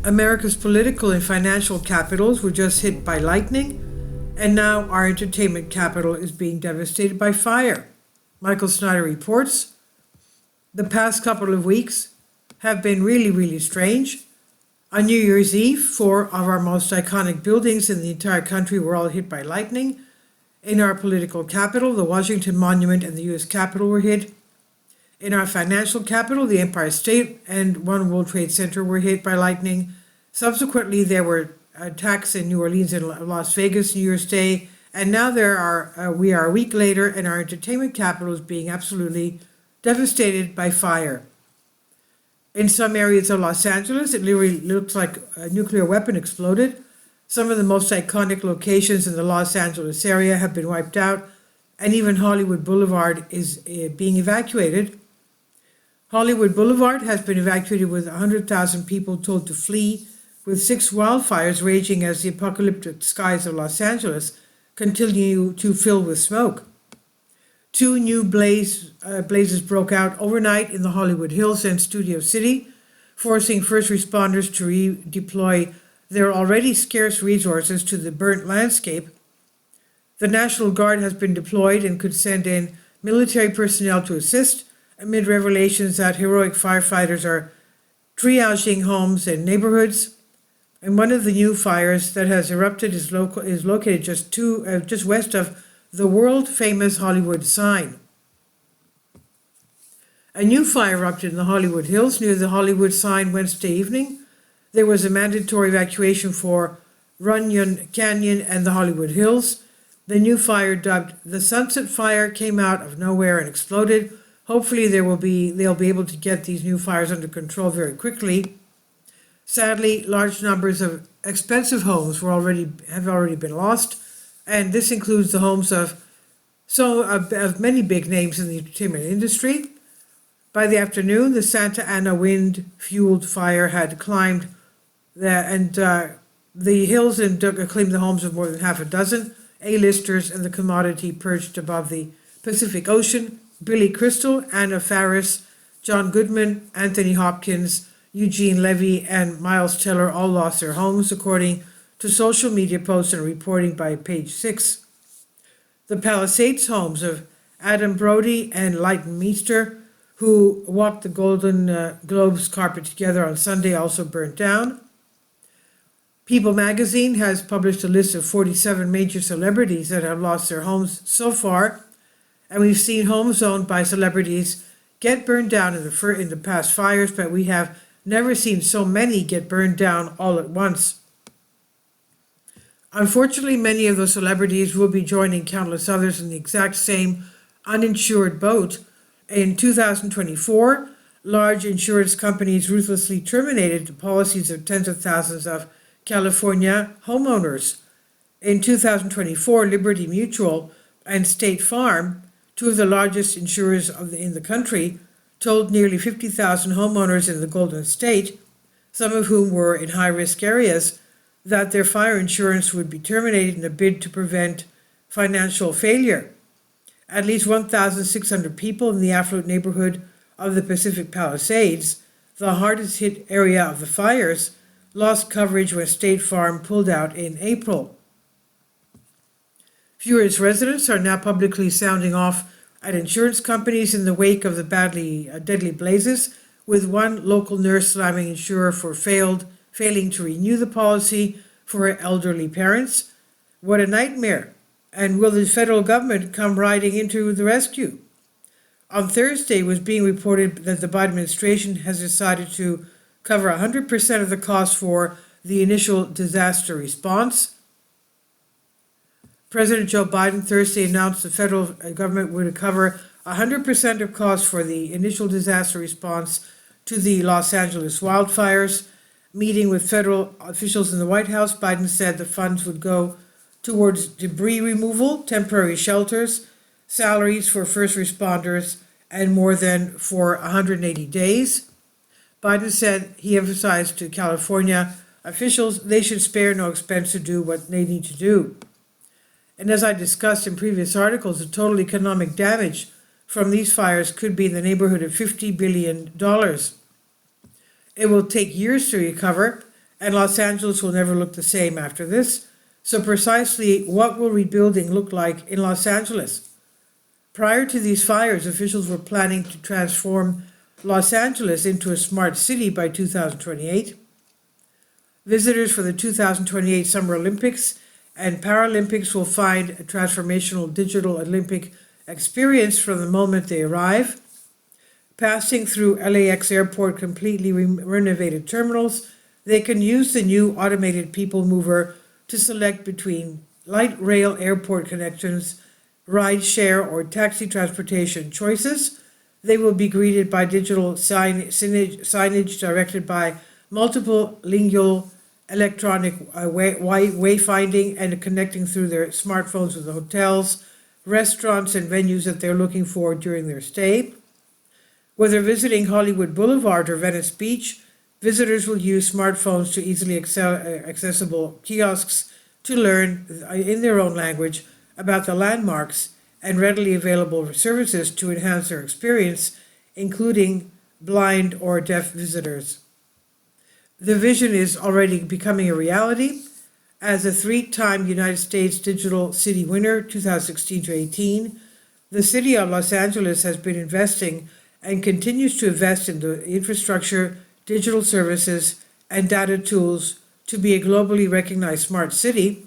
America's political and financial capitals were just hit by lightning, and now our entertainment capital is being devastated by fire. Michael Snyder reports, the past couple of weeks have been really, really strange. On New Year's Eve, four of our most iconic buildings in the entire country were all hit by lightning. In our political capital, the Washington Monument and the U.S. Capitol were hit. In our financial capital, the Empire State and One World Trade Center were hit by lightning. Subsequently, there were attacks in New Orleans and Las Vegas New Year's Day, and now we are a week later, and our entertainment capital is being absolutely devastated by fire. In some areas of Los Angeles, it literally looks like a nuclear weapon exploded. Some of the most iconic locations in the Los Angeles area have been wiped out, and even Hollywood Boulevard is being evacuated. Hollywood Boulevard has been evacuated with 100,000 people told to flee, with 6 wildfires raging as the apocalyptic skies of Los Angeles continue to fill with smoke. 2 new blazes broke out overnight in the Hollywood Hills and Studio City, forcing first responders to redeploy their already scarce resources to the burnt landscape. The National Guard has been deployed and could send in military personnel to assist, amid revelations that heroic firefighters are triaging homes and neighborhoods. And one of the new fires that has erupted is located just west of the world-famous Hollywood sign. A new fire erupted in the Hollywood Hills near the Hollywood sign Wednesday evening. There was a mandatory evacuation for Runyon Canyon and the Hollywood Hills. The new fire, dubbed the Sunset Fire, came out of nowhere and exploded. Hopefully they'll be able to get these new fires under control very quickly. Sadly, large numbers of expensive homes have already been lost, and this includes the homes of many big names in the entertainment industry. By the afternoon, the Santa Ana wind-fueled fire had climbed the hills and claimed the homes of more than half a dozen A-listers and the commodity perched above the Pacific Ocean. Billy Crystal, Anna Faris, John Goodman, Anthony Hopkins, Eugene Levy, and Miles Teller all lost their homes, according to social media posts and reporting by Page 6. The Palisades homes of Adam Brody and Leighton Meester, who walked the Golden Globes carpet together on Sunday, also burnt down. People magazine has published a list of 47 major celebrities that have lost their homes so far, and we've seen homes owned by celebrities get burned down in the past fires, but we have never seen so many get burned down all at once. Unfortunately, many of those celebrities will be joining countless others in the exact same uninsured boat. In 2024, large insurance companies ruthlessly terminated the policies of tens of thousands of California homeowners. In 2024, Liberty Mutual and State Farm, 2 of the largest insurers in the country, told nearly 50,000 homeowners in the Golden State, some of whom were in high-risk areas, that their fire insurance would be terminated in a bid to prevent financial failure. At least 1,600 people in the affluent neighborhood of the Pacific Palisades, the hardest hit area of the fires, lost coverage when State Farm pulled out in April. Furious residents are now publicly sounding off at insurance companies in the wake of the deadly blazes, with one local nurse slamming insurer for failing to renew the policy for her elderly parents. What a nightmare! And will the federal government come riding into the rescue? On Thursday, it was being reported that the Biden administration has decided to cover 100% of the cost for the initial disaster response. President Joe Biden Thursday announced the federal government would cover 100% of costs for the initial disaster response to the Los Angeles wildfires. Meeting with federal officials in the White House, Biden said the funds would go towards debris removal, temporary shelters, salaries for first responders, and more than for 180 days. Biden said he emphasized to California officials they should spare no expense to do what they need to do. And as I discussed in previous articles, the total economic damage from these fires could be in the neighborhood of $50 billion. It will take years to recover, and Los Angeles will never look the same after this. So precisely what will rebuilding look like in Los Angeles? Prior to these fires, officials were planning to transform Los Angeles into a smart city by 2028. Visitors for the 2028 Summer Olympics and Paralympics will find a transformational digital Olympic experience from the moment they arrive. Passing through LAX airport completely renovated terminals, they can use the new automated people mover to select between light rail airport connections, ride share or taxi transportation choices. They will be greeted by digital signage directed by multiple lingual electronic wayfinding and connecting through their smartphones with the hotels, restaurants, and venues that they're looking for during their stay. Whether visiting Hollywood Boulevard or Venice Beach, visitors will use smartphones to easily accessible kiosks to learn in their own language about the landmarks and readily available services to enhance their experience, including blind or deaf visitors. The vision is already becoming a reality. As a 3-time United States Digital City winner, 2016 to 18, the city of Los Angeles has been investing and continues to invest in the infrastructure, digital services, and data tools to be a globally recognized smart city.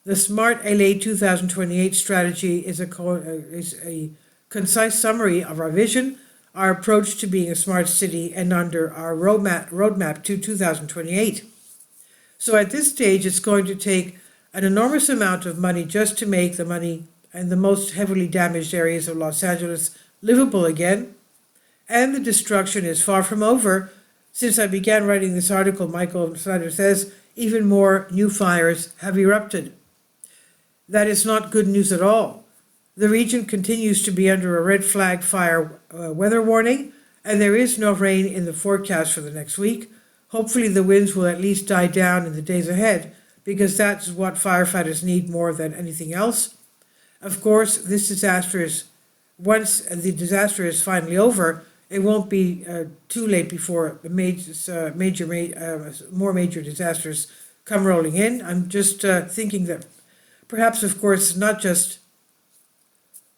The Smart LA 2028 strategy is a concise summary of our vision, our approach to being a smart city, and under our roadmap to 2028. So at this stage, it's going to take an enormous amount of money just to make the money and the most heavily damaged areas of Los Angeles livable again. And the destruction is far from over. Since I began writing this article, Michael Snyder says, even more new fires have erupted. That is not good news at all. The region continues to be under a red flag fire weather warning, and there is no rain in the forecast for the next week. Hopefully the winds will at least die down in the days ahead, because that's what firefighters need more than anything else. Of course, once the disaster is finally over, it won't be too late before more major disasters come rolling in. I'm just thinking that perhaps, of course, not just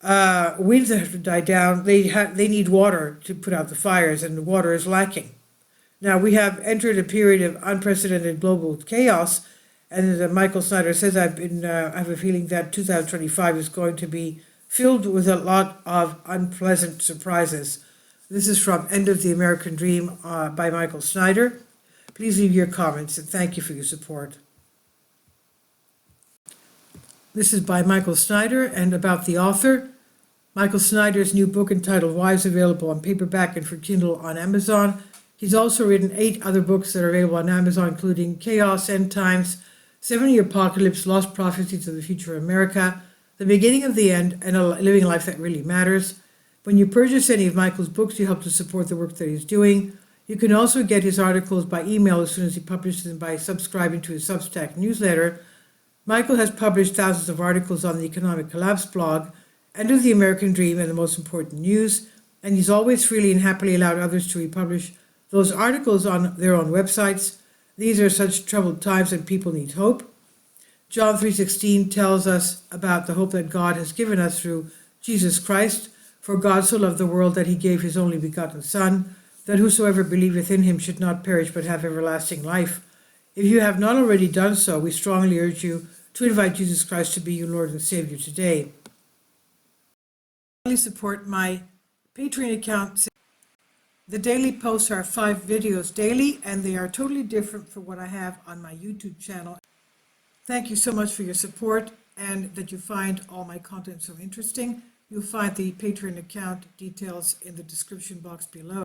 winds that have to die down, they need water to put out the fires, and water is lacking. Now, we have entered a period of unprecedented global chaos, and as Michael Snyder says, I have a feeling that 2025 is going to be filled with a lot of unpleasant surprises. This is from End of the American Dream by Michael Snyder. Please leave your comments, and thank you for your support. This is by Michael Snyder and about the author. Michael Snyder's new book entitled Why is available on paperback and for Kindle on Amazon. He's also written 8 other books that are available on Amazon, including Chaos, End Times, 70 Apocalypse, Lost Prophecies of the Future of America, The Beginning of the End, and Living a Life That Really Matters. When you purchase any of Michael's books, you help to support the work that he's doing. You can also get his articles by email as soon as he publishes them by subscribing to his Substack newsletter. Michael has published thousands of articles on the Economic Collapse blog, End of the American Dream, and the Most Important News, and he's always freely and happily allowed others to republish those articles on their own websites. These are such troubled times and people need hope. John 3:16 tells us about the hope that God has given us through Jesus Christ. For God so loved the world that he gave his only begotten Son, that whosoever believeth in him should not perish but have everlasting life. If you have not already done so, we strongly urge you to invite Jesus Christ to be your Lord and Savior today. Please support my Patreon account. The daily posts are 5 videos daily, and they are totally different from what I have on my YouTube channel. Thank you so much for your support, and that you find all my content so interesting. You'll find the Patreon account details in the description box below.